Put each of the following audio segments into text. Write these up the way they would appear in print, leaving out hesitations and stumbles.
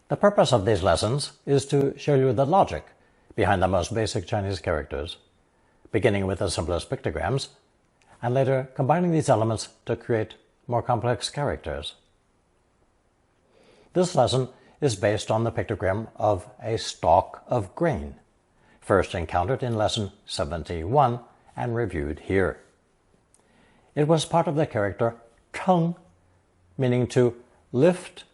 The purpose of these lessons is to show you the logic behind the most basic Chinese characters, beginning with the simplest pictograms, and later combining these elements to create more complex characters. This lesson is based on the pictogram of a stalk of grain, first encountered in lesson 71 and reviewed here. It was part of the character cheng, meaning to lift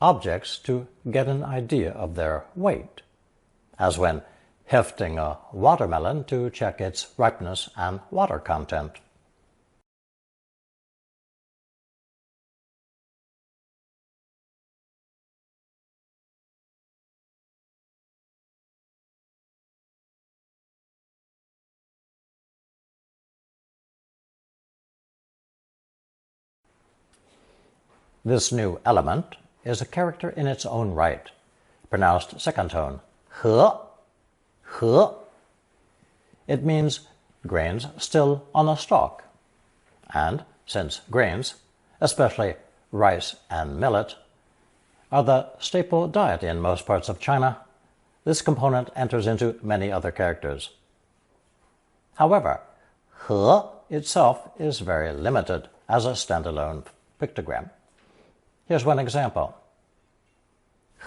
objects to get an idea of their weight, as when hefting a watermelon to check its ripeness and water content. This new element is a character in its own right, pronounced second tone, he, he. It means grains still on a stalk. And since grains, especially rice and millet, are the staple diet in most parts of China, this component enters into many other characters. However, he itself is very limited as a standalone pictogram. Here's one example.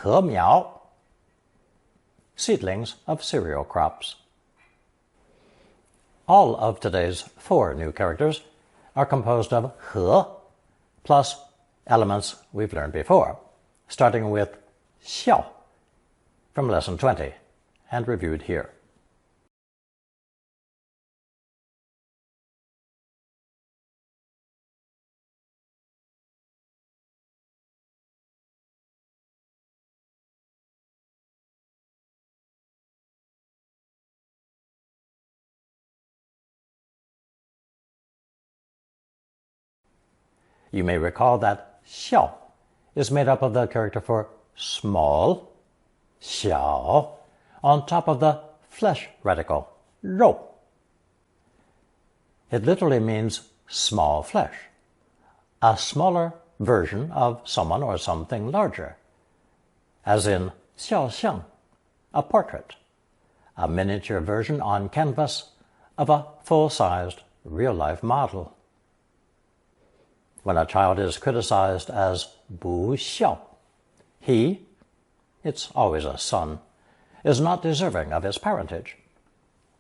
He miao, seedlings of cereal crops. All of today's 4 new characters are composed of he plus elements we've learned before, starting with xiao from lesson 20 and reviewed here. You may recall that xiao is made up of the character for small, xiao, on top of the flesh radical, rou. It literally means small flesh, a smaller version of someone or something larger, as in xiaoxiang, a portrait, a miniature version on canvas of a full-sized real-life model. When a child is criticized as bu xiao, he, it's always a son, is not deserving of his parentage.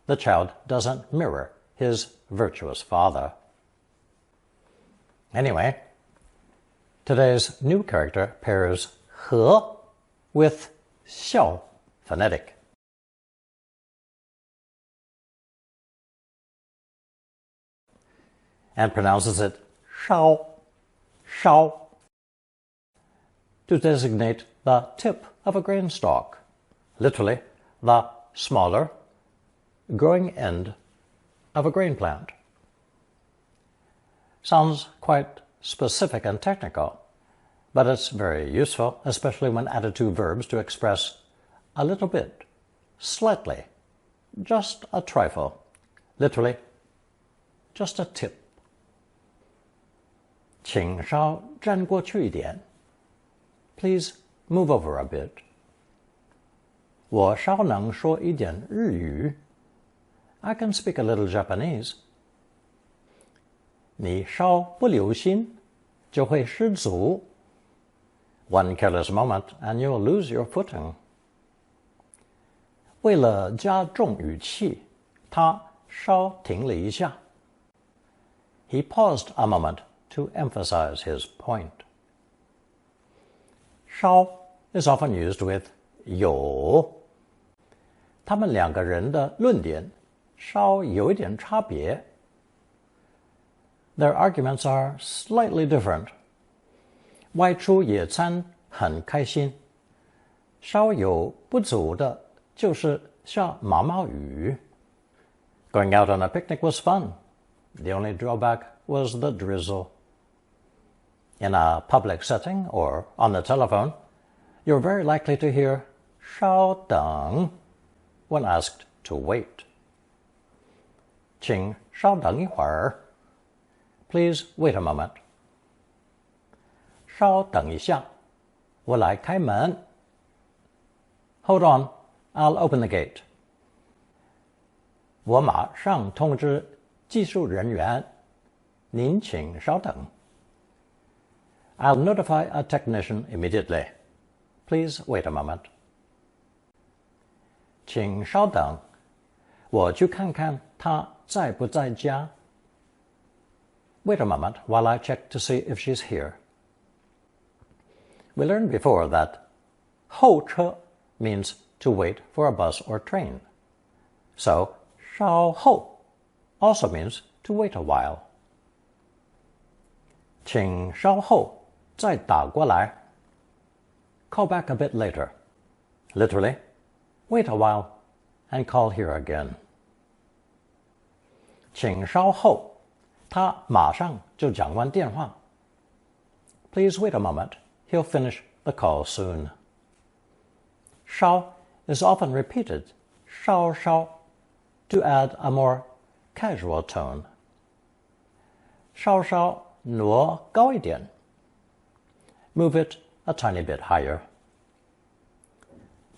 The child doesn't mirror his virtuous father. Anyway, today's new character pairs he with xiao phonetic. And pronounces it shao, shao, to designate the tip of a grain stalk, literally the smaller, growing end of a grain plant. Sounds quite specific and technical, but it's very useful, especially when added to verbs to express a little bit, slightly, just a trifle, literally just a tip. 请稍站过去一点. Please move over a bit. 我稍能说一点日语. I can speak a little Japanese. 你稍不留心就会失足. One careless moment and you'll lose your footing. 为了加重语气，他稍停了一下. He paused a moment to emphasize his point. 稍 is often used with 有. 他们两个人的论点稍有一点差别. Their arguments are slightly different. 外出野餐很开心，稍有不足的就是下毛毛雨. Going out on a picnic was fun. The only drawback was the drizzle. In a public setting or on the telephone, you're very likely to hear 稍等 when asked to wait. 请稍等一会儿. Please wait a moment. 稍等一下，我来开门。Hold on, I'll open the gate. 我马上通知技术人员，您请稍等。I'll notify a technician immediately. Please wait a moment. 请稍等，我去看看她在不在家。Wait a moment while I check to see if she's here. We learned before that 候车 means to wait for a bus or train. So 稍后 also means to wait a while. 请稍后再打过来。Call back a bit later. Literally, wait a while and call here again. 请稍后，他马上就讲完电话。Please wait a moment. He'll finish the call soon. 稍 is often repeated, 稍稍, to add a more casual tone. 稍稍挪高一点. Move it a tiny bit higher.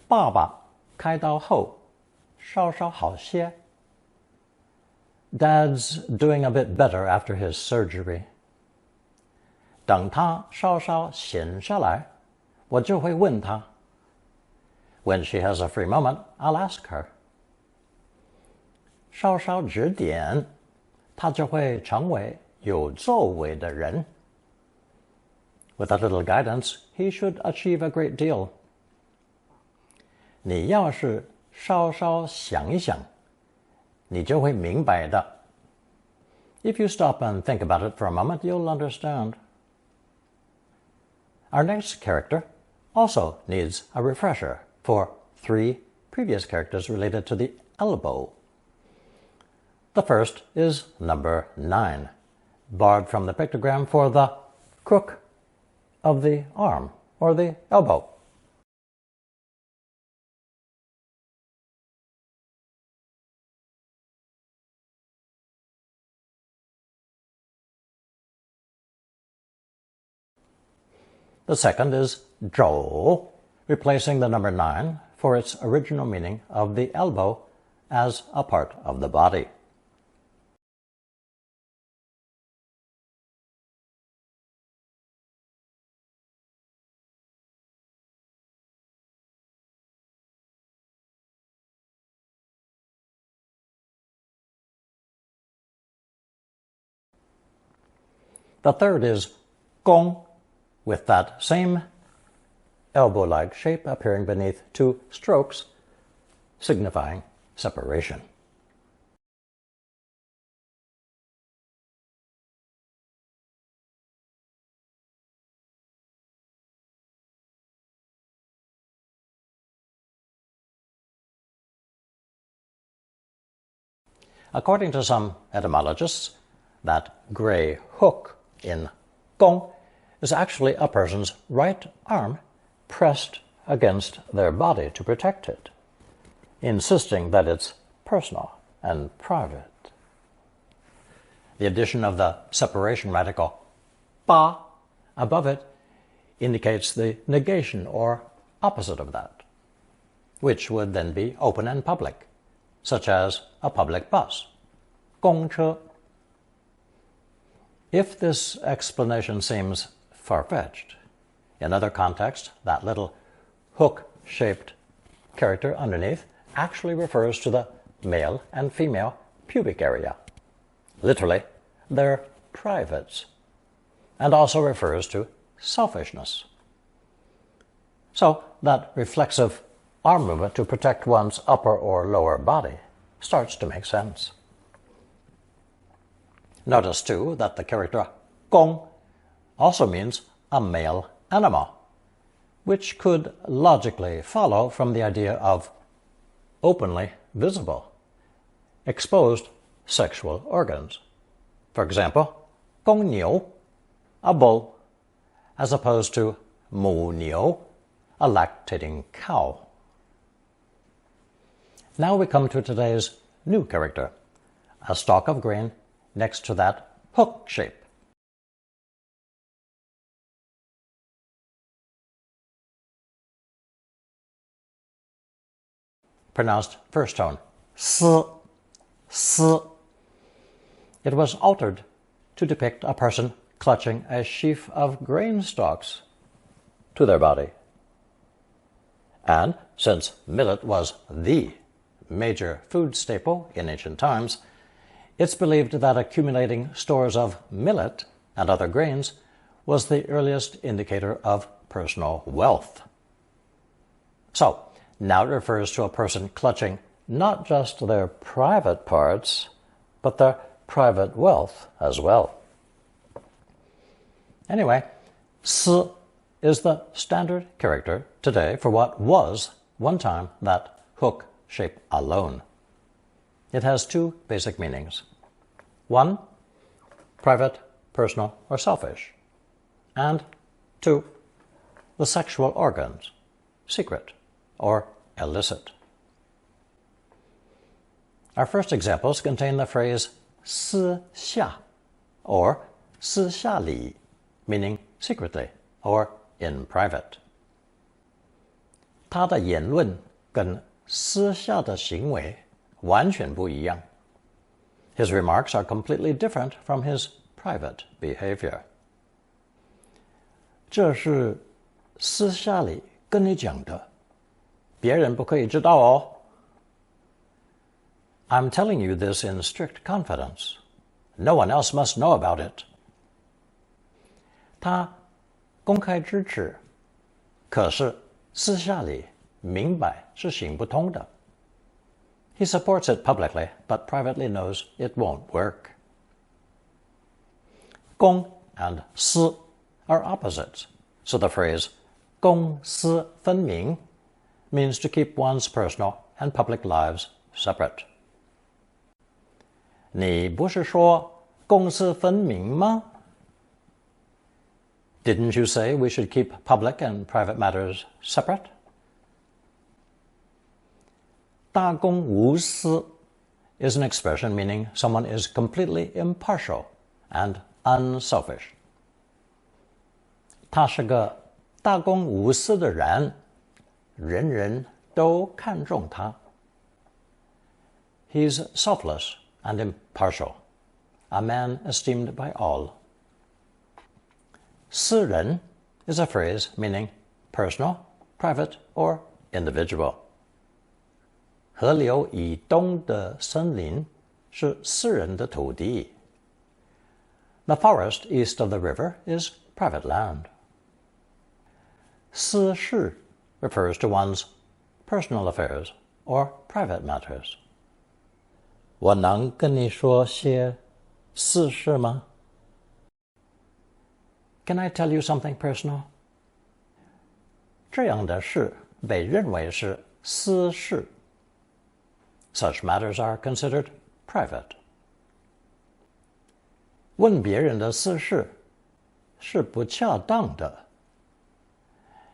爸爸开刀后稍稍好些. Dad's doing a bit better after his surgery. 等他稍稍闲下来，我就会问他。When she has a free moment, I'll ask her. 稍稍指点，他就会成为有作为的人。With a little guidance, he should achieve a great deal. 你要是稍稍想一想，你就会明白的。If you stop and think about it for a moment, you'll understand. Our next character also needs a refresher for 3 previous characters related to the elbow. The first is number 9, borrowed from the pictogram for the crook of the arm or the elbow. The second is 肘, replacing the number 9 for its original meaning of the elbow as a part of the body. The third is 弓, with that same elbow-like shape appearing beneath 2 strokes, signifying separation. According to some etymologists, that gray hook in 弓 is actually a person's right arm pressed against their body to protect it, insisting that it's personal and private. The addition of the separation radical 八 above it indicates the negation or opposite of that, which would then be open and public, such as a public bus, 公车. If this explanation seems far-fetched, in other contexts, that little hook-shaped character underneath actually refers to the male and female pubic area. Literally, they're privates, and also refers to selfishness. So that reflexive arm movement to protect one's upper or lower body starts to make sense. Notice, too, that the character 公 also means a male animal, which could logically follow from the idea of openly visible, exposed sexual organs. For example, 公牛, a bull, as opposed to 母牛, a lactating cow. Now we come to today's new character, a stalk of grain next to that hook shape. pronounced first tone, s, s. It was altered to depict a person clutching a sheaf of grain stalks to their body. And since millet was the major food staple in ancient times, it's believed that accumulating stores of millet and other grains was the earliest indicator of personal wealth. So, now it refers to a person clutching not just their private parts, but their private wealth as well. Anyway, s is the standard character today for what was one time that hook shape alone. It has two basic meanings. One, private, personal, or selfish. And two, the sexual organs, secret or illicit. Our first examples contain the phrase 私下 or 私下里, meaning secretly or in private. 他的言论跟私下的行为完全不一样. His remarks are completely different from his private behavior. 这是私下里跟你讲的，别人不可以知道哦。I'm telling you this in strict confidence. No one else must know about it. 他公开支持，可是私下里明白是行不通的。He supports it publicly, but privately knows it won't work. 公 and 私 are opposites, so the phrase 公私分明 means to keep one's personal and public lives separate. 你不是说公私分明吗？ Didn't you say we should keep public and private matters separate? 大公无私 is an expression meaning someone is completely impartial and unselfish. 他是个大公无私的人，人人都看重他。He's selfless and impartial, a man esteemed by all. 私人 is a phrase meaning personal, private, or individual. 河流以东的森林是私人的土地。The forest east of the river is private land. 私事 refers to one's personal affairs or private matters. 我能跟你说些私事吗？ Can I tell you something personal? 这样的事被认为是私事。Such matters are considered private. 问别人的私事是不恰当的。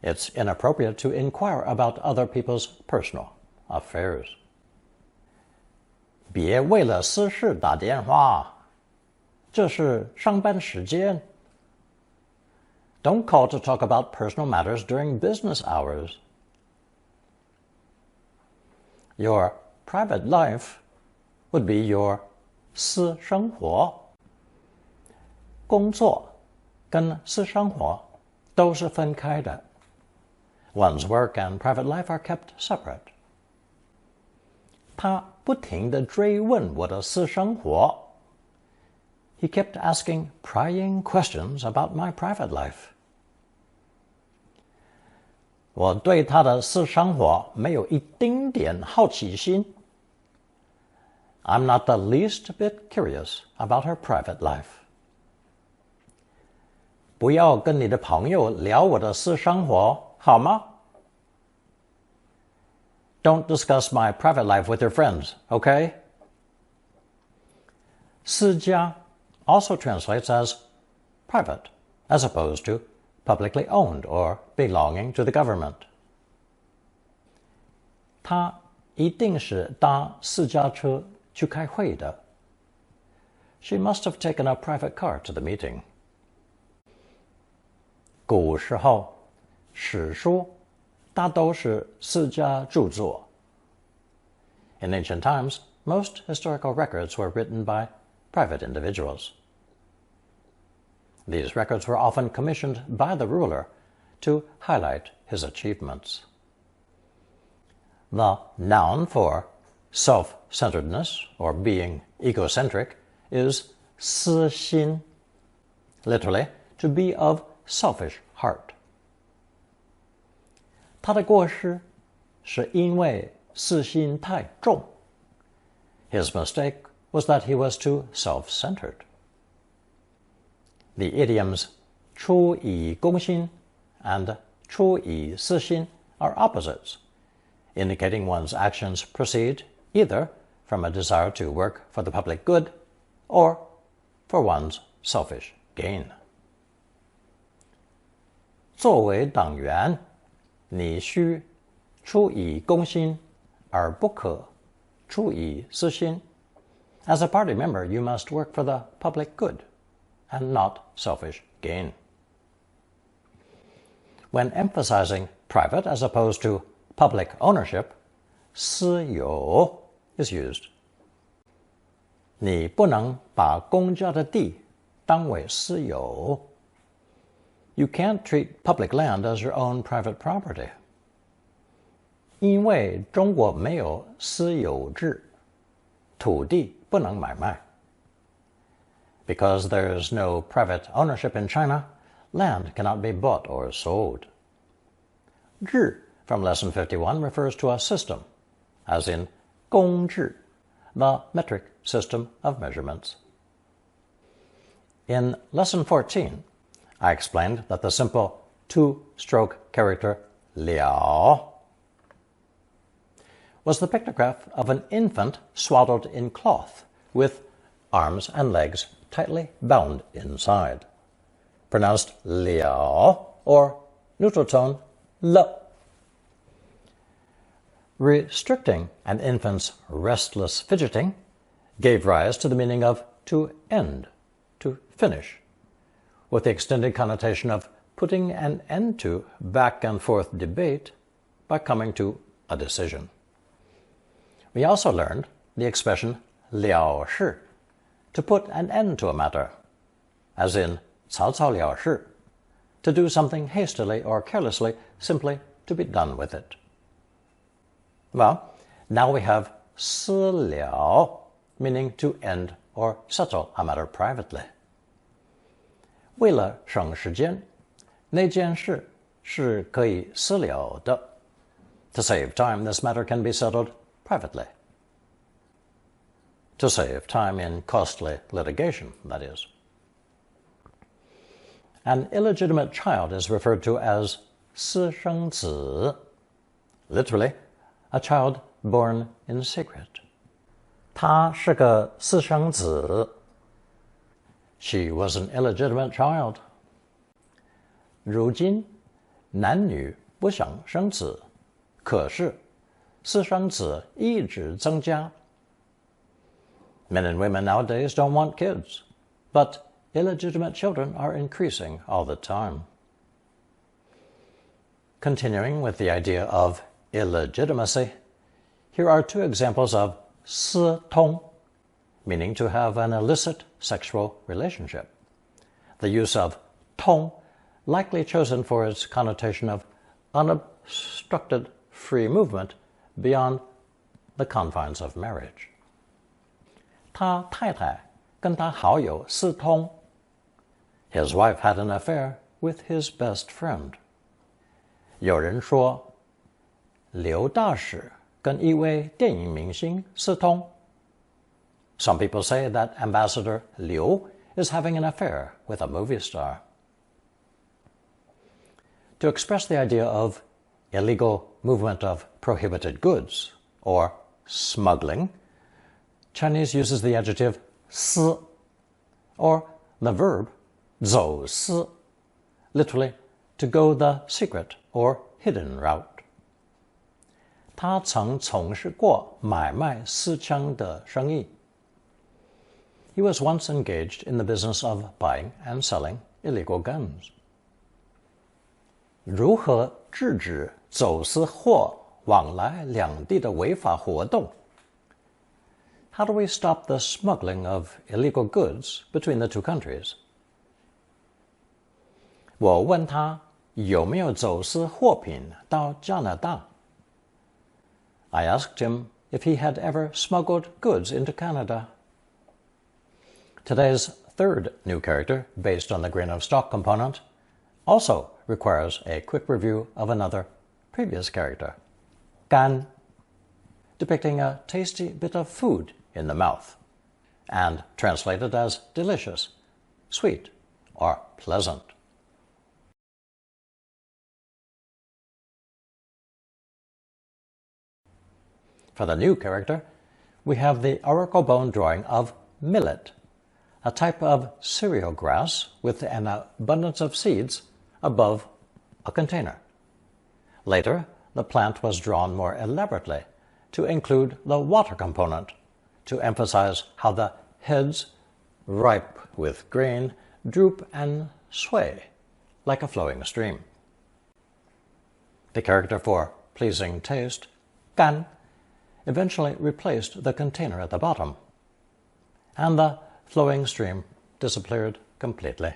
It's inappropriate to inquire about other people's personal affairs. 别为了私事打电话，这是上班时间。Don't call to talk about personal matters during business hours. Your private life would be your 私生活。工作跟私生活都是分开的。One's work and private life are kept separate. 他不停地追问我的私生活。He kept asking prying questions about my private life. 我对他的私生活没有一丁点好奇心。I'm not the least bit curious about her private life. 不要跟你的朋友聊我的私生活，好吗？ Don't discuss my private life with your friends, okay? 私家 also translates as private, as opposed to publicly owned or belonging to the government. 他一定是搭私家车去开会的。She must have taken a private car to the meeting. 古时候，史书大都是私家著作。In ancient times, most historical records were written by private individuals. These records were often commissioned by the ruler to highlight his achievements. The noun for self-centeredness or being egocentric is 私心, literally, to be of selfish heart. 他的过失是因为私心太重. His mistake was that he was too self-centered. The idioms 出以公心 and 出以私心 are opposites, indicating one's actions proceed either from a desire to work for the public good or for one's selfish gain. 作为党员，你需出以公心，而不可出以私心. As a party member, you must work for the public good and not selfish gain. When emphasizing private as opposed to public ownership, 私有 is used. 你不能把公家的地当为私有. You can't treat public land as your own private property. 因为中国没有私有制，土地不能买卖. Because there is no private ownership in China, land cannot be bought or sold. 制 from Lesson 51 refers to a system, as in 公制, the metric system of measurements. In Lesson 14, I explained that the simple two-stroke character 了 was the pictograph of an infant swaddled in cloth, with arms and legs tightly bound inside, pronounced 了 or neutral tone 了. Restricting an infant's restless fidgeting gave rise to the meaning of to end, to finish, with the extended connotation of putting an end to back and forth debate by coming to a decision. We also learned the expression 了事, to put an end to a matter, as in 草草了事, to do something hastily or carelessly, simply to be done with it. Well, now we have 私了, meaning to end or settle a matter privately. 为了省时间，那件事是可以私了的. To save time, this matter can be settled privately. To save time in costly litigation, that is. An illegitimate child is referred to as 私生子, literally, a child born in secret. 她是个私生子. She was an illegitimate child. 如今，男女不想生子，可是私生子一直增加. Men and women nowadays don't want kids, but illegitimate children are increasing all the time. Continuing with the idea of illegitimacy, here are two examples of 私通, meaning to have an illicit sexual relationship. The use of 通, likely chosen for its connotation of unobstructed free movement beyond the confines of marriage. 他太太跟他好友私通. His wife had an affair with his best friend. 有人说，刘大使跟一位电影明星私通. Some people say that Ambassador Liu is having an affair with a movie star. To express the idea of illegal movement of prohibited goods, or smuggling, Chinese uses the adjective 私, or the verb 走私, literally, to go the secret or hidden route. 他曾从事过买卖私枪的生意. He was once engaged in the business of buying and selling illegal guns. 如何制止走私货往来两地的违法活动 how do we stop the smuggling of illegal goods between the two countries? 我问他有没有走私货品到加拿大 I asked him if he had ever smuggled goods into Canada. Today's third new character, based on the grain of stalk component, also requires a quick review of another previous character, 干, depicting a tasty bit of food in the mouth, and translated as delicious, sweet, or pleasant. For the new character, we have the oracle bone drawing of millet, a type of cereal grass with an abundance of seeds above a container. Later, the plant was drawn more elaborately to include the water component, to emphasize how the heads, ripe with grain, droop and sway like a flowing stream. The character for pleasing taste, 干, eventually replaced the container at the bottom, and the flowing stream disappeared completely.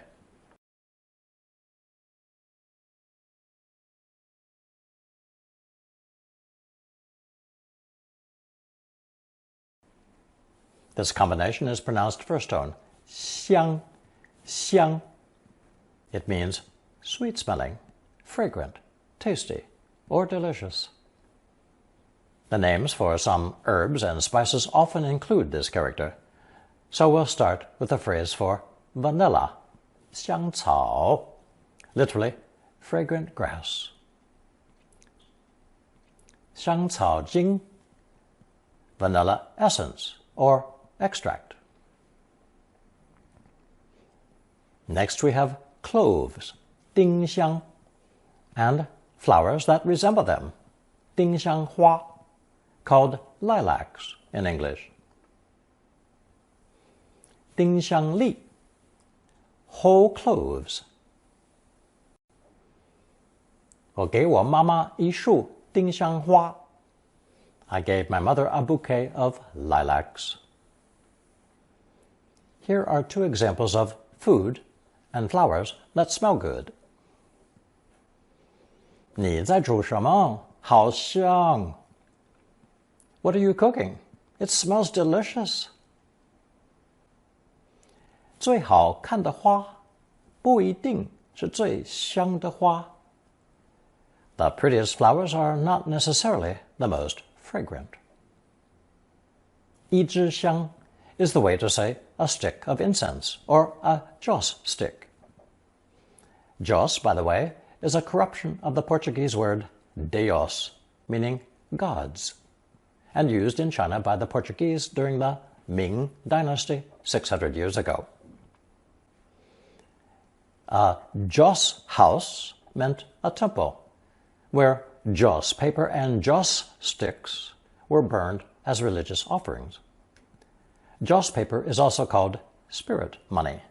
This combination is pronounced first tone, 香, 香. It means sweet-smelling, fragrant, tasty, or delicious. The names for some herbs and spices often include this character, so we'll start with the phrase for vanilla, 香草, literally fragrant grass. 香草精, vanilla essence or extract. Next we have cloves, 丁香, and flowers that resemble them, 丁香花, called lilacs in English. 丁香粒, whole cloves. 我给我妈妈一束丁香花. I gave my mother a bouquet of lilacs. Here are two examples of food and flowers that smell good. 你在煮什么？好香! What are you cooking? It smells delicious. 最好看的花不一定是最香的花. The prettiest flowers are not necessarily the most fragrant. 一支香 is the way to say a stick of incense or a joss stick. Joss, by the way, is a corruption of the Portuguese word Deus, meaning gods, and used in China by the Portuguese during the Ming Dynasty 600 years ago. A joss house meant a temple, where joss paper and joss sticks were burned as religious offerings. Joss paper is also called spirit money,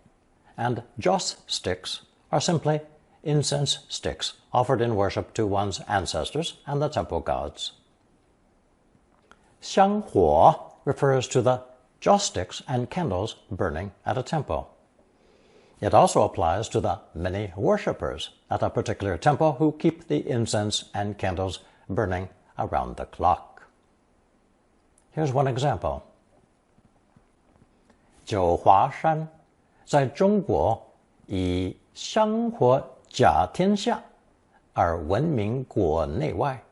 and joss sticks are simply incense sticks offered in worship to one's ancestors and the temple gods. 香火 refers to the joss sticks and candles burning at a temple. It also applies to the many worshippers at a particular temple who keep the incense and candles burning around the clock. Here's one example. 九华山在中国以香火甲天下而闻名国内外.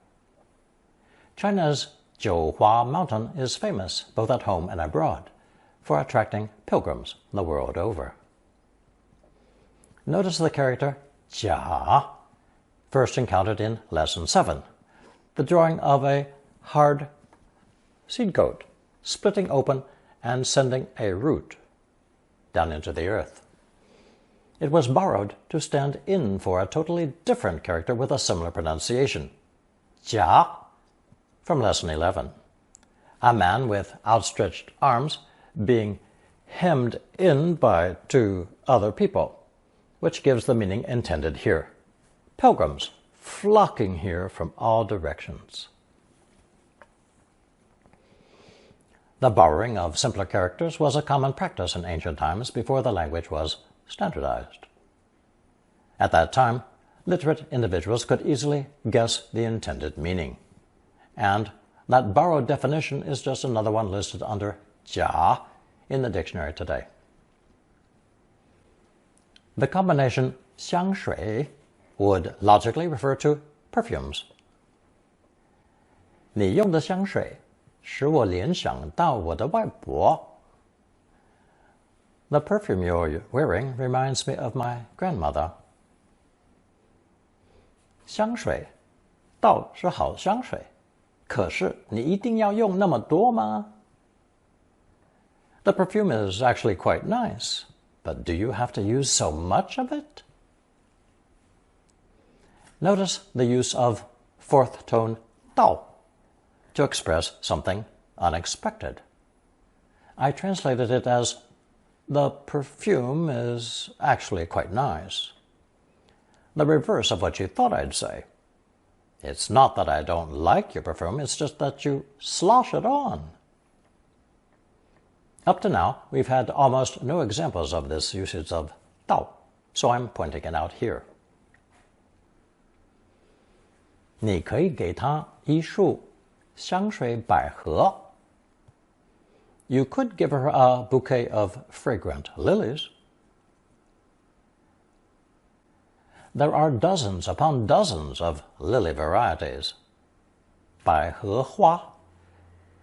China's Jiuhua Mountain is famous both at home and abroad for attracting pilgrims the world over. Notice the character 甲, first encountered in Lesson 7, the drawing of a hard seed coat, splitting open and sending a root down into the earth. It was borrowed to stand in for a totally different character with a similar pronunciation, 甲, from Lesson 11, a man with outstretched arms being hemmed in by two other people, which gives the meaning intended here. Pilgrims flocking here from all directions. The borrowing of simpler characters was a common practice in ancient times before the language was standardized. At that time, literate individuals could easily guess the intended meaning. And that borrowed definition is just another one listed under 假 in the dictionary today. The combination 香水 would logically refer to perfumes. 你用的香水使我联想到我的外婆. The perfume you're wearing reminds me of my grandmother. 香水倒是好香水，可是你一定要用那么多吗? The perfume is actually quite nice, but do you have to use so much of it? Notice the use of fourth tone 到 to express something unexpected. I translated it as, the perfume is actually quite nice. The reverse of what you thought I'd say. It's not that I don't like your perfume, it's just that you slosh it on. Up to now, we've had almost no examples of this usage of 到, so I'm pointing it out here. 你可以给他一束香水百合. You could give her a bouquet of fragrant lilies. There are dozens upon dozens of lily varieties, 百合花,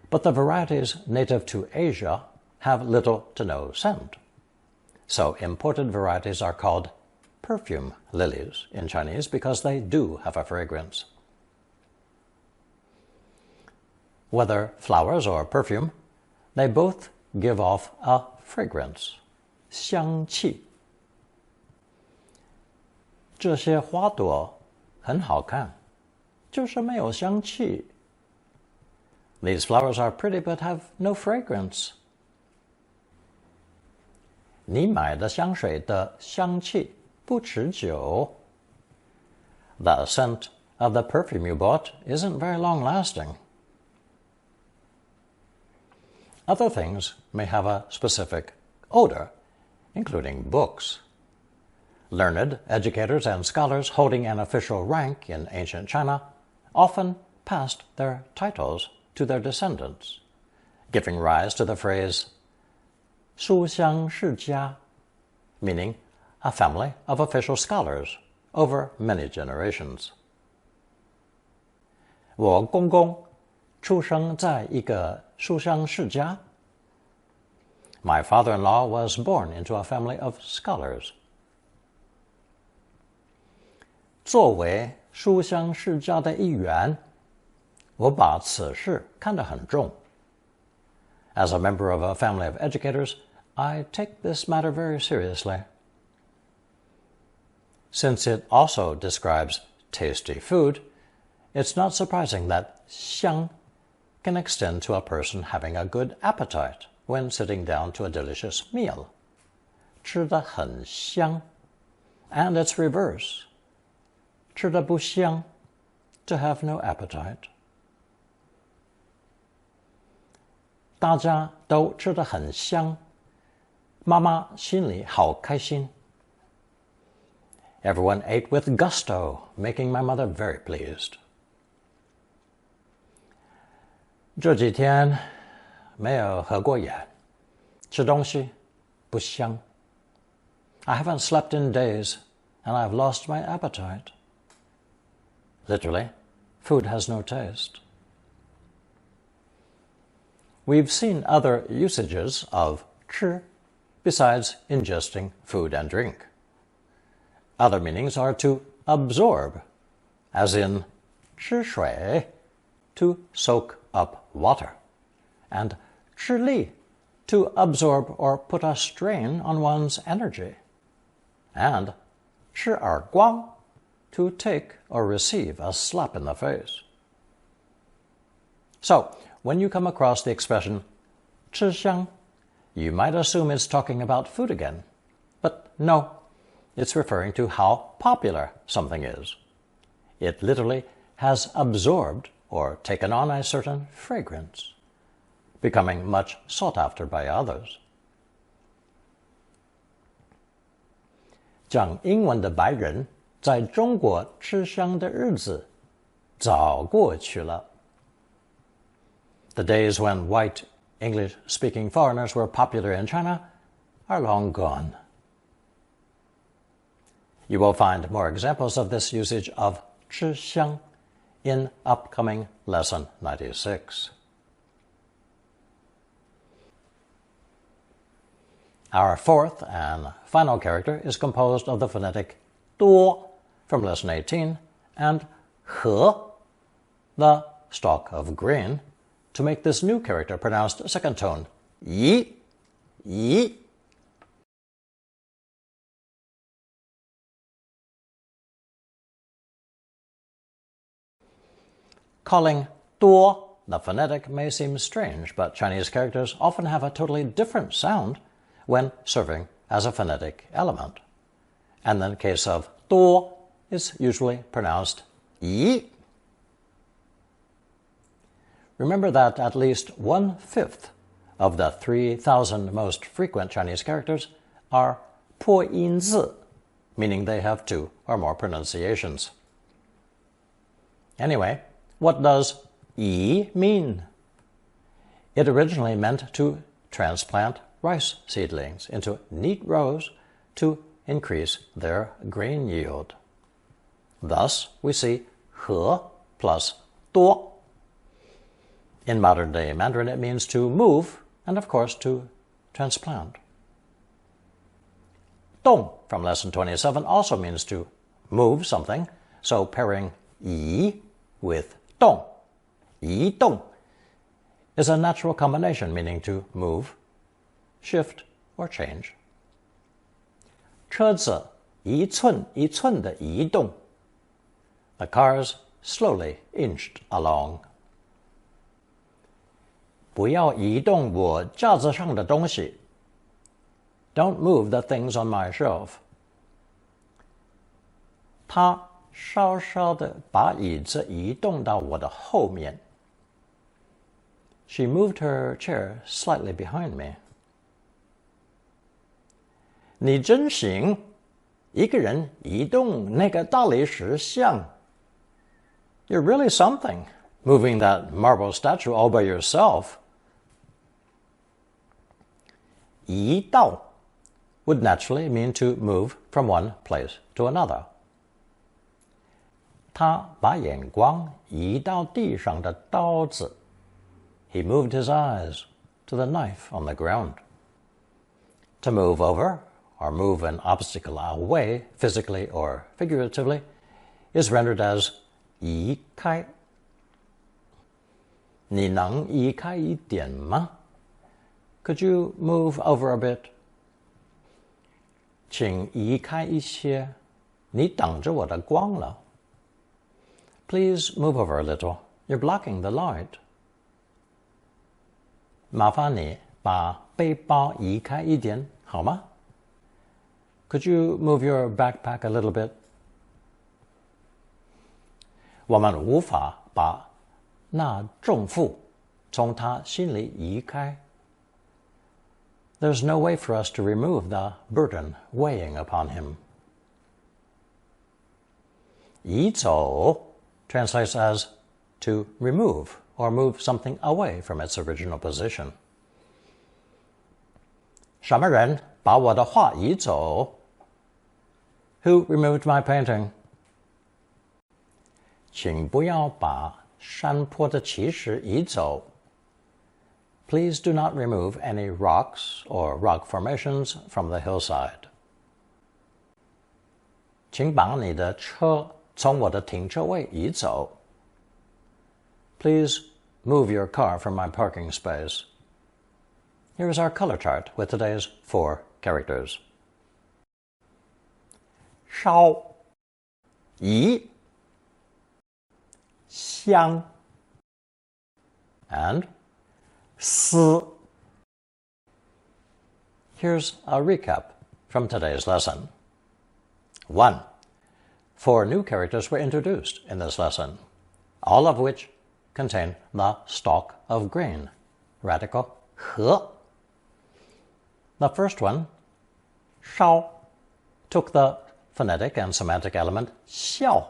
but the varieties native to Asia have little to no scent. So imported varieties are called perfume lilies in Chinese because they do have a fragrance. Whether flowers or perfume, they both give off a fragrance, 香气. 这些花朵很好看，就是没有香气. These flowers are pretty but have no fragrance. 你买的香水的香气不持久. The scent of the perfume you bought isn't very long-lasting. Other things may have a specific odor, including books. Learned educators and scholars holding an official rank in ancient China often passed their titles to their descendants, giving rise to the phrase 书香世家, meaning a family of official scholars over many generations. 我公公出生在一个书香世家. My father-in-law was born into a family of scholars. 作为书香世家的一员，我把此事看得很重. As a member of a family of educators, I take this matter very seriously. Since it also describes tasty food, it's not surprising that 香 can extend to a person having a good appetite when sitting down to a delicious meal. 吃得很香. And its reverse. 吃得不香, to have no appetite. 大家都吃得很香, 妈妈心里好开心. Everyone ate with gusto, making my mother very pleased. 这几天没有合过眼，吃东西不香. I haven't slept in days, and I've lost my appetite. Literally, food has no taste. We've seen other usages of 吃 besides ingesting food and drink. Other meanings are to absorb, as in 吃水, to soak up water, and 吃力, to absorb or put a strain on one's energy, and 吃耳光, to take or receive a slap in the face. So, when you come across the expression 吃香, you might assume it's talking about food again. But no, it's referring to how popular something is. It literally has absorbed or taken on a certain fragrance. becoming much sought after by others. 讲英文的白人在中国吃香的日子早过去了。The days when white English-speaking foreigners were popular in China are long gone. You will find more examples of this usage of 吃香 in upcoming Lesson 96. Our fourth and final character is composed of the phonetic 多 from Lesson 18 and 和, the stalk of green, to make this new character pronounced second tone 一, 一. Calling 多 the phonetic may seem strange, but Chinese characters often have a totally different sound when serving as a phonetic element. And in the case of 多, it's usually pronounced 一. Remember that at least 1/5 of the 3,000 most frequent Chinese characters are 破音字, meaning they have 2 or more pronunciations. Anyway, what does 一 mean? It originally meant to transplant rice seedlings into neat rows to increase their grain yield. Thus, we see 和 plus 多. In modern-day Mandarin, it means to move and, of course, to transplant. 动 from Lesson 27 also means to move something, so pairing 一 with 动, 移动, is a natural combination meaning to move, shift, or change. 车子一寸一寸地移动. The cars slowly inched along. 不要移动我架子上的东西. Don't move the things on my shelf. 他稍稍地把椅子移动到我的后面. She moved her chair slightly behind me. 你真行，一个人移动那个大理石像. You're really something, moving that marble statue all by yourself. 移到 would naturally mean to move from one place to another. 他把眼光移到地上的刀子. He moved his eyes to the knife on the ground. To move over, or move an obstacle away, physically or figuratively, is rendered as 移开. 你能移开一点吗? Could you move over a bit? 请移开一些，你挡着我的光了. Please move over a little. You're blocking the light. 麻烦你把背包移开一点，好吗? Could you move your backpack a little bit? 我们无法把那重负从他心里移开. There's no way for us to remove the burden weighing upon him. 移走 translates as to remove or move something away from its original position. 什么人把我的画移走? Who removed my painting? 请不要把山坡的奇石移走. Please do not remove any rocks or rock formations from the hillside. 请把你的车从我的停车位移走. Please move your car from my parking space. Here is our color chart with today's 4 characters. 烧 移 香 and 丝. Here's a recap from today's lesson. 1. 4 new characters were introduced in this lesson, all of which contain the stalk of grain, radical he. The first one, shao, took the phonetic and semantic element xiao,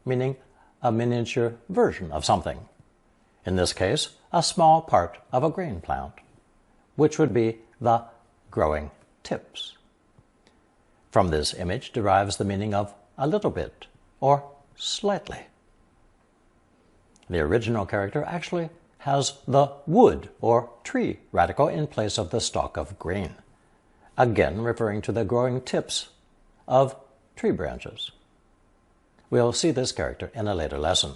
meaning a miniature version of something. In this case, a small part of a grain plant, which would be the growing tips. From this image derives the meaning of a little bit or slightly. The original character actually has the wood or tree radical in place of the stalk of grain, again referring to the growing tips of tree branches. We'll see this character in a later lesson.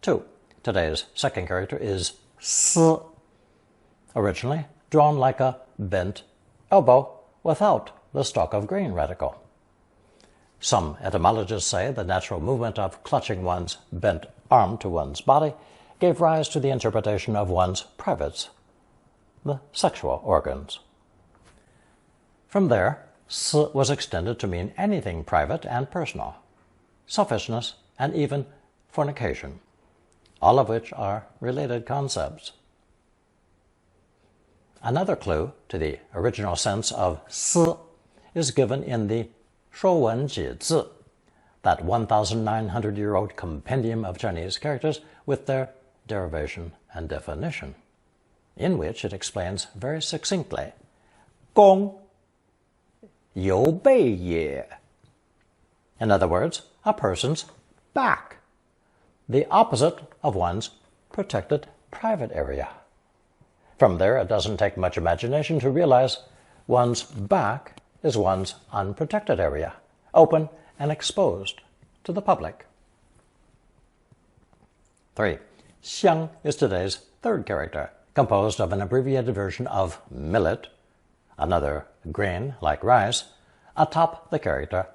2. Today's second character is si, originally drawn like a bent elbow without the stalk of grain radical. Some etymologists say the natural movement of clutching one's bent arm to one's body gave rise to the interpretation of one's privates, the sexual organs. From there, si was extended to mean anything private and personal, selfishness, and even fornication, all of which are related concepts. Another clue to the original sense of si is given in the 说文解字, that 1,900-year-old compendium of Chinese characters with their derivation and definition, in which it explains very succinctly, 弓由背也. In other words, a person's back, the opposite of one's protected private area. From there, it doesn't take much imagination to realize one's back is one's unprotected area, open and exposed to the public. 3. Xiang is today's third character, composed of an abbreviated version of millet, another grain like rice, atop the character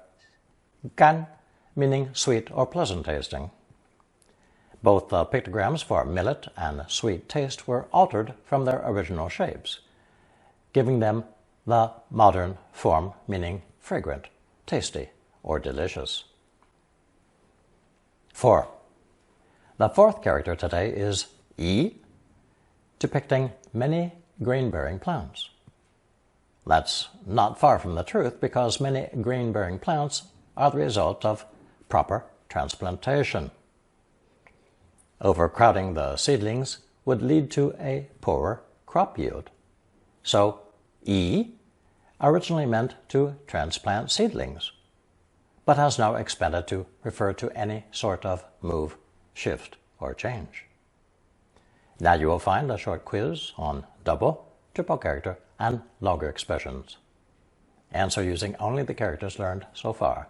gan, meaning sweet or pleasant tasting. Both the pictograms for millet and sweet taste were altered from their original shapes, giving them the modern form meaning fragrant, tasty, or delicious. 4. The fourth character today is yi, depicting many grain-bearing plants. That's not far from the truth because many grain-bearing plants are the result of proper transplantation. Overcrowding the seedlings would lead to a poorer crop yield. So, yi originally meant to transplant seedlings, but has now expanded to refer to any sort of move, shift, or change. Now you will find a short quiz on double, triple character, and longer expressions. Answer using only the characters learned so far.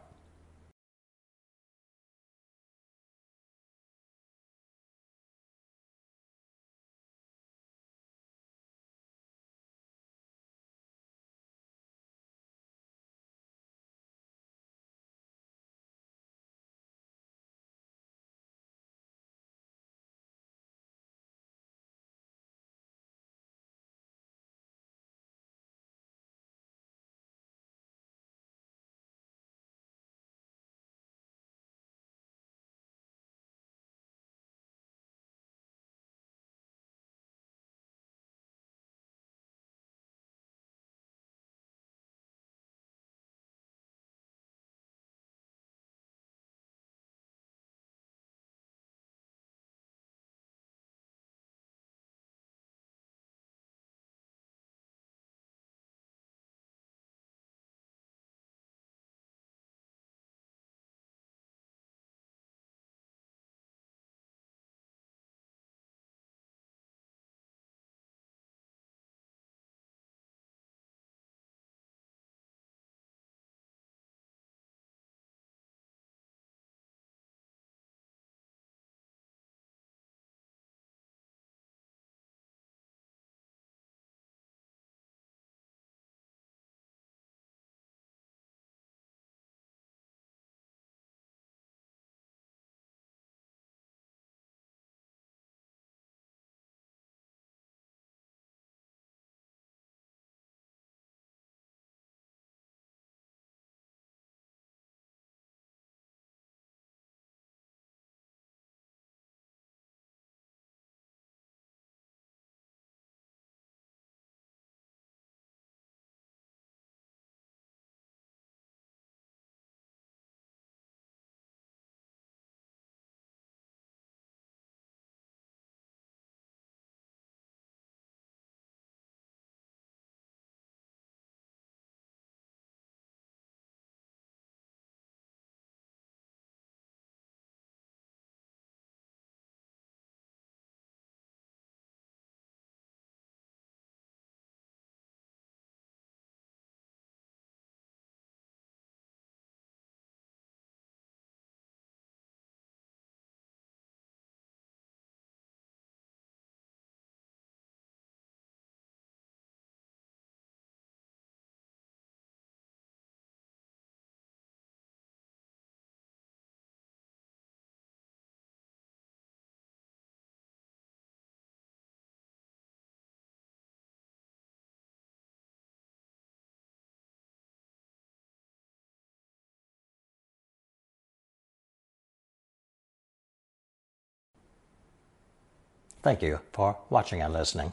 Thank you for watching and listening.